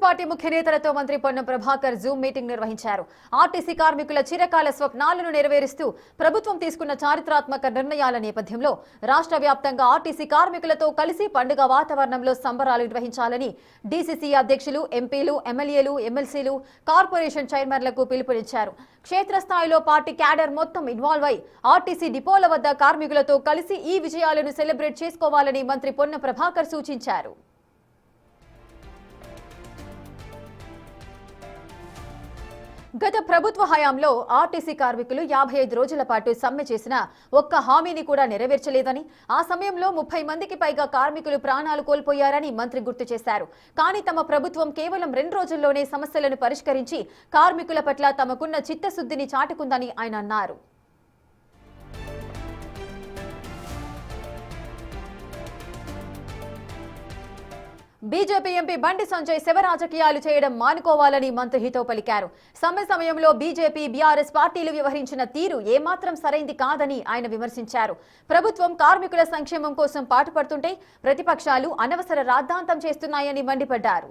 Party ముఖ్య నేతలతో మంత్రి పొన్నం ప్రభాకర్ జూమ్ మీటింగ్ నిర్వహించారు. ఆర్టీసీ కార్మికుల చిరకాల స్వప్నాలను నెరవేరుస్తూ ప్రభుత్వం తీసుకున్న చారిత్రాత్మక నిర్ణయాల నేపథ్యంలో రాష్ట్ర వ్యాప్తంగా ఆర్టీసీ కార్మికులతో కలిసి పండుగ వాతావరణంలో సంబరాలు నిర్వహించాలని డీసీసీ అధ్యక్షులు, ఎంపీలు, ఎమ్మెల్యేలు, ఎమ్మెల్సీలు, కార్పొరేషన్ చైర్మన్లకు పిలుపునిచ్చారు. క్షేత్రస్థాయిలో పార్టీ క్యాడర్ మొత్తం ఇన్వాల్వ్ అయి ఆర్టీసీ డిపోల వద్ద కార్మికులతో కలిసి ఈ విజయాలను సెలబ్రేట్ చేసుకోవాలని మంత్రి పొన్నం ప్రభాకర్ సూచించారు. గత ప్రభుత్వ హయాంలో ఆర్టీసీ కార్మికులు 55 రోజుల పాటు సమ్మె చేసిన ఒక్క హామీని కూడా నెరవేర్చలేదని, ఆ సమయంలో 30 మందికి పైగా కార్మికులు ప్రాణాలు కోల్పోయారని మంత్రి గుర్తు చేశారు. కానీ తమ ప్రభుత్వం కేవలం 2 రోజుల్లోనే సమస్యలను పరిష్కరించి కార్మికుల పట్ల తమకున్న చిత్తశుద్ధిని చాటుకుందని ఆయన అన్నారు. బీజేపీ ఎంపీ బండి సంజయ్ శవ రాజకీయాలు చేయడం మానుకోవాలని మంత్రి హితవు పలికారు. సమ్మె సమయంలో బీజేపీ, బీఆర్ఎస్ పార్టీలు వ్యవహరించిన తీరు ఏమాత్రం సరైంది కాదని ఆయన విమర్శించారు. ప్రభుత్వం కార్మికుల సంక్షేమం కోసం పాటుపడుతుంటే ప్రతిపక్షాలు అనవసర రాద్ధాంతం చేస్తున్నాయని మండిపడ్డారు.